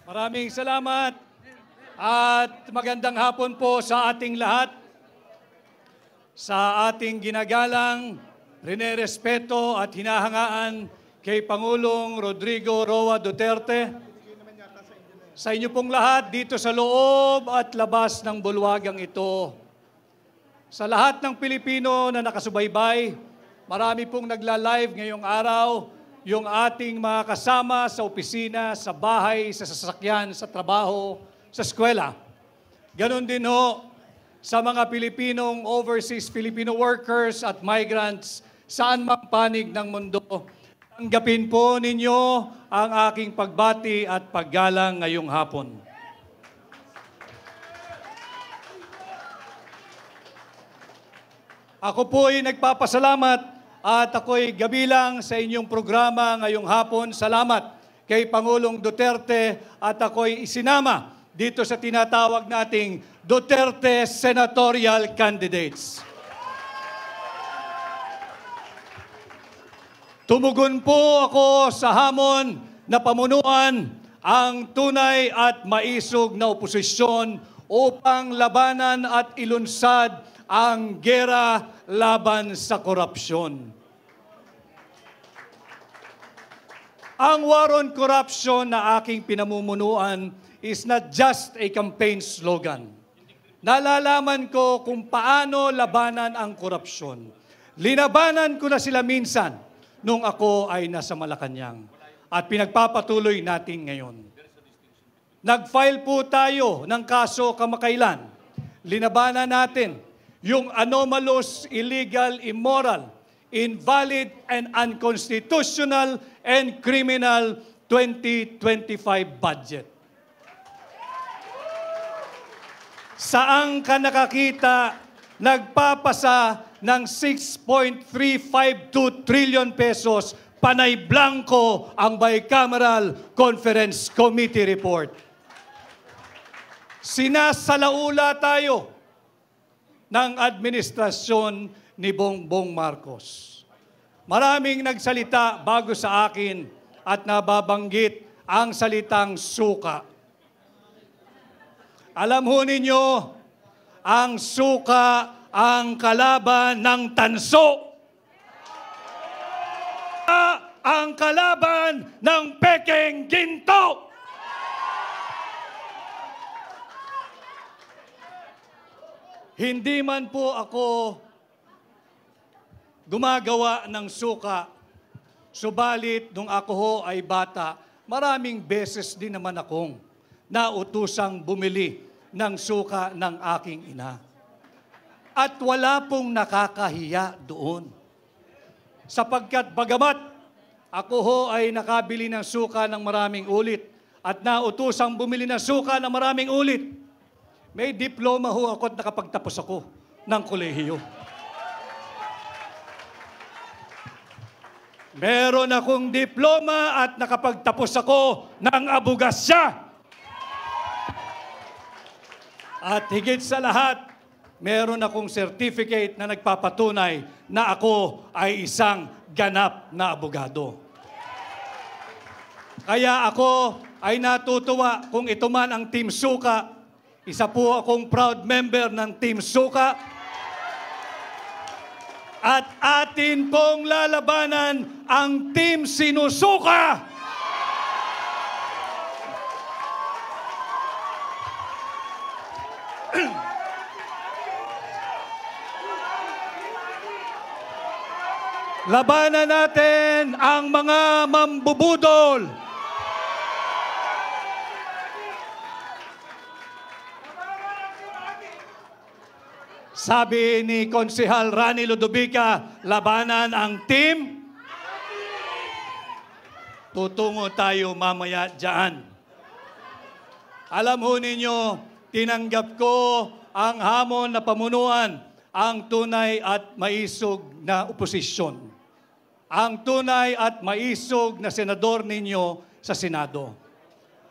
Maraming salamat at magandang hapon po sa ating lahat. Sa ating ginagalang, rinerespeto at hinahangaan kay Pangulong Rodrigo Roa Duterte. Sa inyo pong lahat dito sa loob at labas ng bulwagang ito. Sa lahat ng Pilipino na nakasubaybay, marami pong nagla-live ngayong araw, yung ating mga kasama sa opisina, sa bahay, sa sasakyan, sa trabaho, sa eskwela. Ganon din ho sa mga Pilipinong overseas Filipino workers at migrants saan mang panig ng mundo. Tanggapin po ninyo ang aking pagbati at paggalang ngayong hapon. Ako po ay nagpapasalamat at ako'y gabilang sa inyong programa ngayong hapon. Salamat kay Pangulong Duterte at ako'y isinama dito sa tinatawag nating Duterte Senatorial Candidates. Tumugon po ako sa hamon na pamunuan ang tunay at maisog na oposisyon upang labanan at ilunsad ang gera laban sa korupsyon. Ang war on corruption na aking pinamumunuan is not just a campaign slogan. Nalalaman ko kung paano labanan ang korupsyon. Linabanan ko na sila minsan nung ako ay nasa Malacanang at pinagpapatuloy natin ngayon. Nag-file po tayo ng kaso kamakailan. Linabanan natin yung anomalous, illegal, immoral, invalid, and unconstitutional and criminal 2025 budget. Saan ka nakakita nagpapasa ng 6.352 trillion pesos panay blanco ang Bicameral Conference Committee report? Sinasalaula tayo ng administrasyon ni Bongbong Marcos. Maraming nagsalita bago sa akin at nababanggit ang salitang suka. Alam ho ninyo, ang suka ang kalaban ng tanso. Ang kalaban ng pekeng ginto. Hindi man po ako gumagawa ng suka, subalit nung ako ho ay bata, maraming beses din naman akong nautusang bumili ng suka ng aking ina. At wala pong nakakahiya doon. Sapagkat bagamat ako ho ay nakabili ng suka ng maraming ulit at nautusang bumili ng suka ng maraming ulit, may diploma ho ako at nakapagtapos ako ng kolehiyo. Meron akong diploma at nakapagtapos ako ng abogasya. At higit sa lahat, meron akong certificate na nagpapatunay na ako ay isang ganap na abogado. Kaya ako ay natutuwa kung ito man ang Team Suka. Isa po akong proud member ng Team Suka. At atin pong lalabanan ang Team Sinusuka. Labanan natin ang mga mambubudol. Sabi ni Konsehal Rani Ludovica, labanan ang team. Tutungo tayo mamaya dyan. Alam ho ninyo, tinanggap ko ang hamon na pamunuan ang tunay at maisog na oposisyon. Ang tunay at maisog na senador ninyo sa Senado.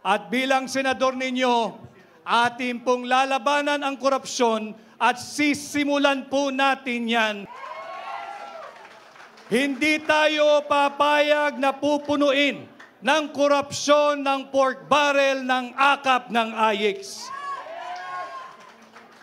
At bilang senador ninyo, atin pong lalabanan ang korupsyon at sisimulan po natin yan. Hindi tayo papayag na pupunuin ng korupsyon ng pork barrel ng akap ng AYEX.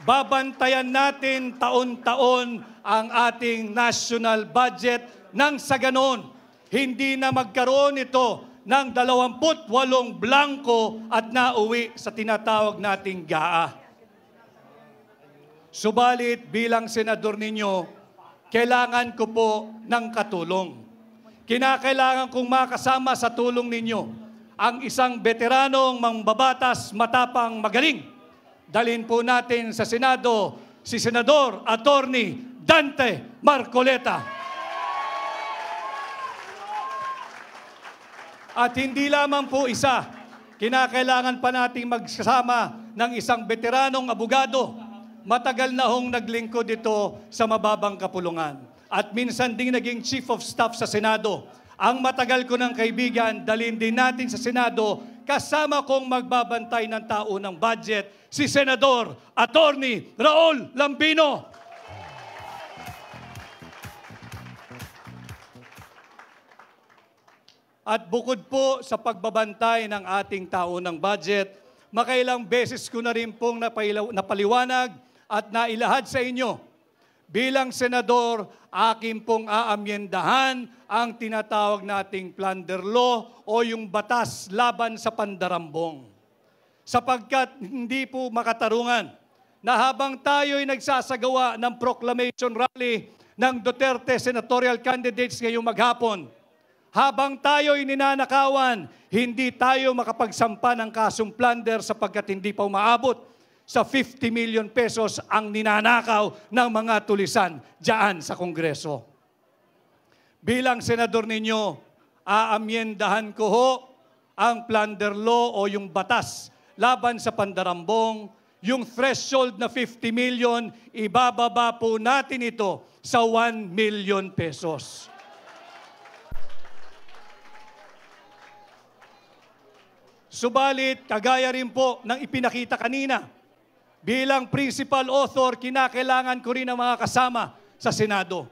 Babantayan natin taon-taon ang ating national budget nang sa ganon, hindi na magkaroon ito ng 28 blanko at nauwi sa tinatawag nating GAA. Subalit bilang senador ninyo, kailangan ko po ng katulong. Kinakailangan kong makasama sa tulong ninyo ang isang veteranong mambabatas, matapang, magaling. Dalhin po natin sa Senado si Senador Attorney Dante Marcoleta. At hindi lamang po isa, kinakailangan pa nating magsasama ng isang veteranong abogado. Matagal na hong naglingkod ito sa mababang kapulungan. At minsan ding naging Chief of Staff sa Senado. Ang matagal ko ng kaibigan, dalhin din natin sa Senado, kasama kong magbabantay ng tao ng budget, si Senador Attorney Raul Lambino. At bukod po sa pagbabantay ng ating tao ng budget, makailang beses ko na rin pong napaliwanag at nailahad sa inyo. Bilang senador, akin pong aamyendahan ang tinatawag nating plunder law o yung batas laban sa pandarambong. Sapagkat hindi po makatarungan na habang tayo'y nagsasagawa ng proclamation rally ng Duterte senatorial candidates ngayong maghapon, habang tayo'y ninanakawan, hindi tayo makapagsampa ng kasong plunder sapagkat hindi pa umaabot sa 50 million pesos ang ninanakaw ng mga tulisan diyan sa Kongreso. Bilang senador ninyo, aamyendahan ko ho ang plunder law o yung batas laban sa pandarambong. Yung threshold na 50 million, ibababa po natin ito sa 1 million pesos. Subalit, kagaya rin po ng ipinakita kanina, bilang principal author, kinakailangan ko rin ang mga kasama sa Senado.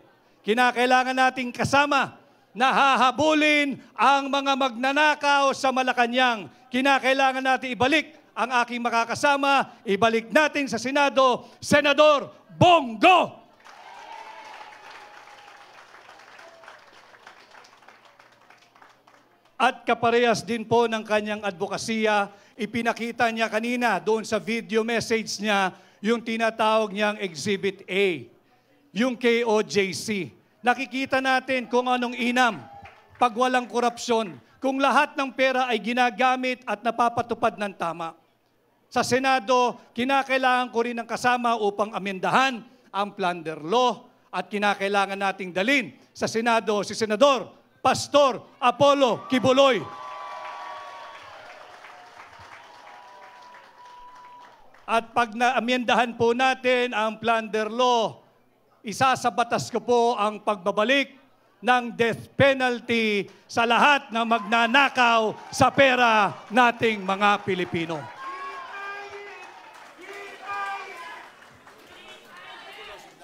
Kinakailangan nating kasama na hahabulin ang mga magnanakaw sa Malacanang. Kinakailangan natin ibalik ang aking makakasama, ibalik natin sa Senado, Senador Bongo! At kaparehas din po ng kanyang advokasya, ipinakita niya kanina doon sa video message niya yung tinatawag niyang Exhibit A, yung KOJC. Nakikita natin kung anong inam pag walang korupsyon, kung lahat ng pera ay ginagamit at napapatupad ng tama. Sa Senado, kinakailangan ko rin ng kasama upang amendahan ang plunder law at kinakailangan nating dalhin sa Senado si Senador Pastor Apollo Kibuloy. At pag naamyendahan po natin ang plunder law, isa sa batas ko po ang pagbabalik ng death penalty sa lahat na magnanakaw sa pera nating mga Pilipino.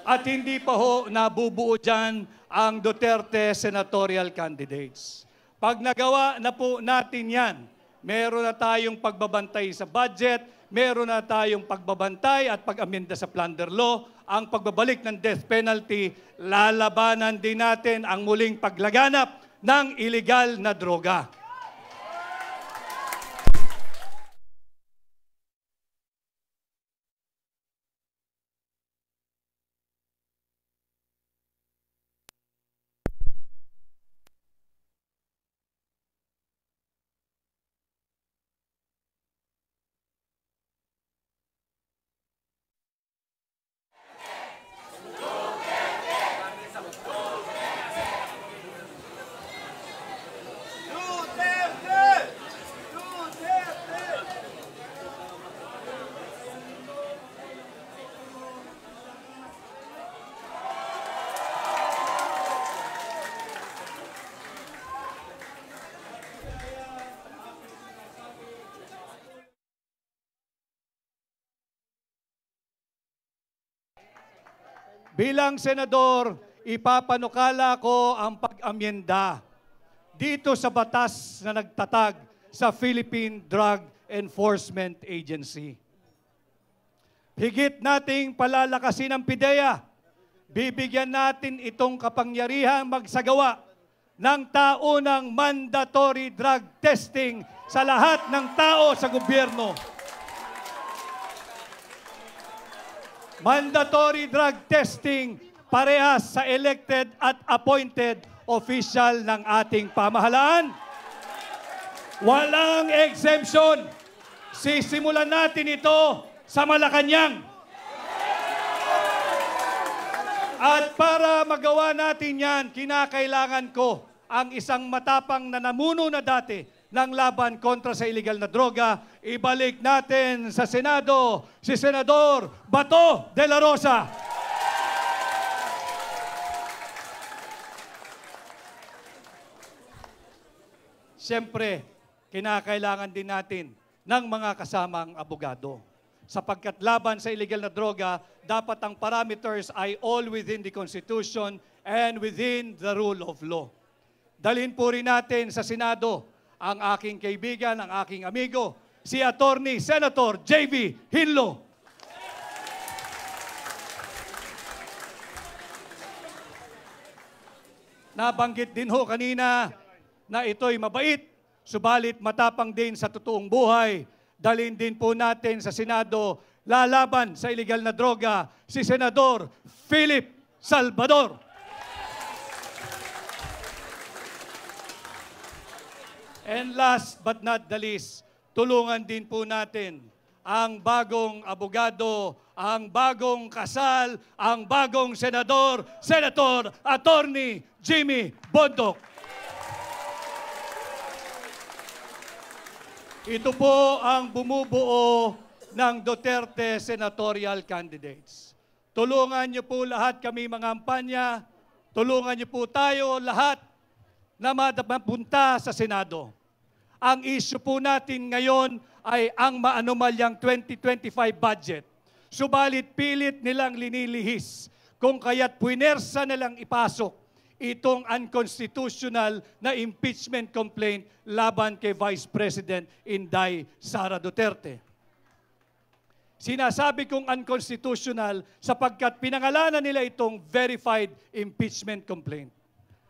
At hindi pa ho nabubuo dyan ang Duterte senatorial candidates. Pag nagawa na po natin yan, meron na tayong pagbabantay sa budget, meron na tayong pagbabantay at pag-amenda sa plunder law, ang pagbabalik ng death penalty, lalabanan din natin ang muling paglaganap ng illegal na droga. Bilang senador, ipapanukala ko ang pag-amyenda dito sa batas na nagtatag sa Philippine Drug Enforcement Agency. Higit nating palalakasin ang PIDEA. Bibigyan natin itong kapangyarihang magsagawa ng taunang mandatory drug testing sa lahat ng tao sa gobyerno. Mandatory drug testing parehas sa elected at appointed official ng ating pamahalaan. Walang exemption. Sisimulan natin ito sa Malacanang. At para magawa natin yan, kinakailangan ko ang isang matapang na namuno na dati ng laban kontra sa illegal na droga. Ibalik natin sa Senado si Senador Bato de la Rosa. Siyempre, kinakailangan din natin ng mga kasamang abogado. Sapagkat laban sa illegal na droga, dapat ang parameters ay all within the Constitution and within the rule of law. Dalhin po rin natin sa Senado ang aking kaibigan, ang aking amigo, si Attorney Senator J.B. Hinlo. Nabanggit din ho kanina na ito'y mabait, subalit matapang din sa totoong buhay. Dalhin din po natin sa Senado, lalaban sa illegal na droga, si Senador Philip Salvador. And last but not the least, tulungan din po natin ang bagong abogado, ang bagong kasal, ang bagong senador, Senator Attorney Jimmy Bondoc. Ito po ang bumubuo ng Duterte senatorial candidates. Tulungan niyo po lahat kami mga kampanya, tulungan niyo po tayo lahat na mapunta sa Senado. Ang issue po natin ngayon ay ang maanumalyang 2025 budget. Subalit pilit nilang linilihis kung kaya't puinersa nilang ipasok itong unconstitutional na impeachment complaint laban kay Vice President Inday Sara Duterte. Sinasabi kong unconstitutional sapagkat pinangalanan nila itong verified impeachment complaint.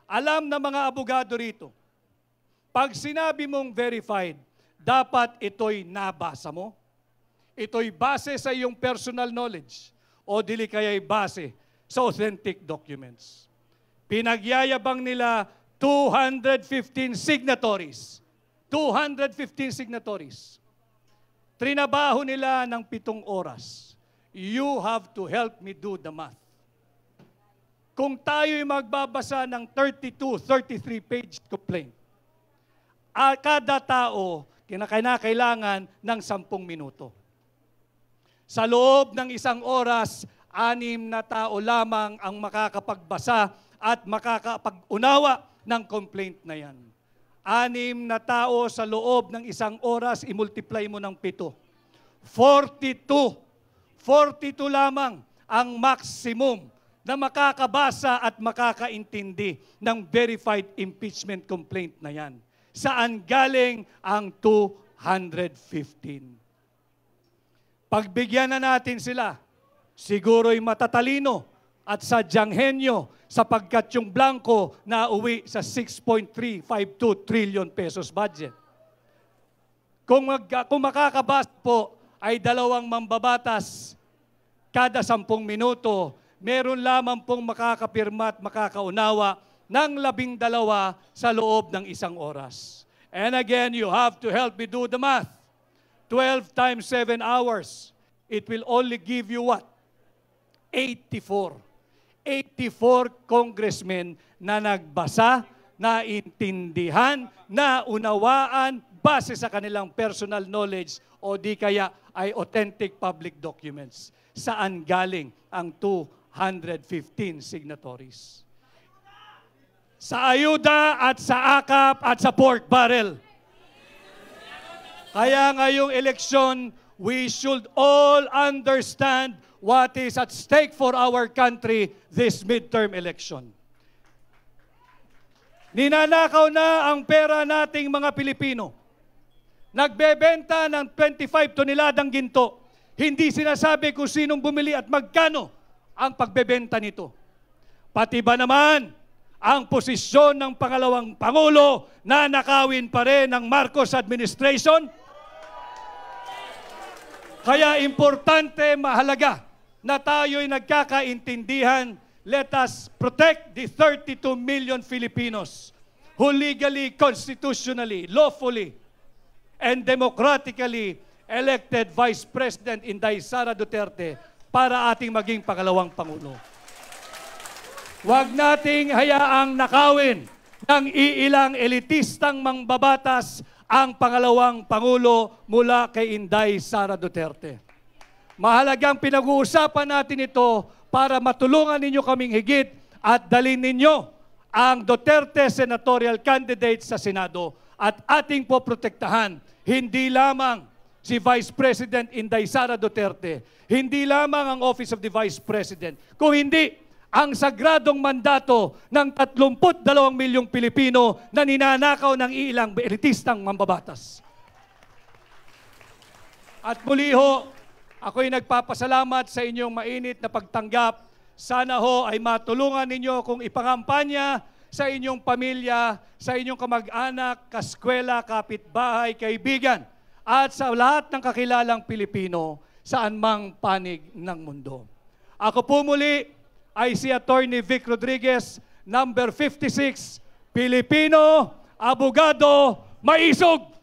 Alam na mga abogado rito, pag sinabi mong verified, dapat ito'y nabasa mo, ito'y base sa iyong personal knowledge, o dili kaya'y base sa authentic documents. Pinagyayabang nila 215 signatories. 215 signatories. Trinabaho nila ng 7 oras. You have to help me do the math. Kung tayo'y magbabasa ng 32, 33-page complaint, kada tao kinakailangan ng 10 minuto. Sa loob ng 1 oras, 6 na tao lamang ang makakapagbasa at makakapag-unawa ng complaint na yan. 6 na tao sa loob ng 1 oras, i-multiply mo ng 7. 42. 42 lamang ang maximum na makakabasa at makakaintindi ng verified impeachment complaint na yan. Saan galing ang 215? Pagbigyan na natin sila, siguro'y matatalino at sadyang henyo sapagkat yung blanco na uwi sa 6.352 trillion pesos budget. Kung makakabasa po ay 2 mambabatas kada 10 minuto, meron lamang pong makakapirma at makakaunawa ng 12 sa loob ng 1 oras. And again, you have to help me do the math. 12 times 7 hours. It will only give you what? 84. 84 congressmen na nagbasa, naintindihan, naunawaan, base sa kanilang personal knowledge o di kaya ay authentic public documents. Saan galing ang 215 signatories? Sa ayuda at sa akap at sa pork barrel. Kaya ngayong eleksyon, we should all understand what is at stake for our country this midterm election. Ninanakaw na ang pera nating mga Pilipino. Nagbebenta ng 25 toneladang ginto. Hindi sinasabi kung sinong bumili at magkano ang pagbebenta nito. Pati ba naman ang posisyon ng pangalawang Pangulo na nakawin pa rin ng Marcos administration? Kaya importante, mahalaga na tayo'y nagkakaintindihan. Let us protect the 32 million Filipinos who legally, constitutionally, lawfully, and democratically elected Vice President Inday Sara Duterte para ating maging pangalawang Pangulo. Huwag nating hayaang nakawin ng iilang elitistang mangbabatas ang pangalawang Pangulo mula kay Inday Sara Duterte. Mahalagang pinag-uusapan natin ito para matulungan ninyo kaming higit at dalhin ninyo ang Duterte senatorial candidate sa Senado at ating poprotektahan hindi lamang si Vice President Inday Sara Duterte, hindi lamang ang Office of the Vice President, kung hindi ang sagradong mandato ng 32 milyong Pilipino na ninanakaw ng ilang elitistang mambabatas. At muli ho, ako'y nagpapasalamat sa inyong mainit na pagtanggap. Sana ho ay matulungan ninyo kung ipangampanya sa inyong pamilya, sa inyong kamag-anak, kaskwela, kapitbahay, kaibigan, at sa lahat ng kakilalang Pilipino saan mang panig ng mundo. Ako po muli ay si Attorney Vic Rodriguez, number 56, Pilipino, abogado, maisog!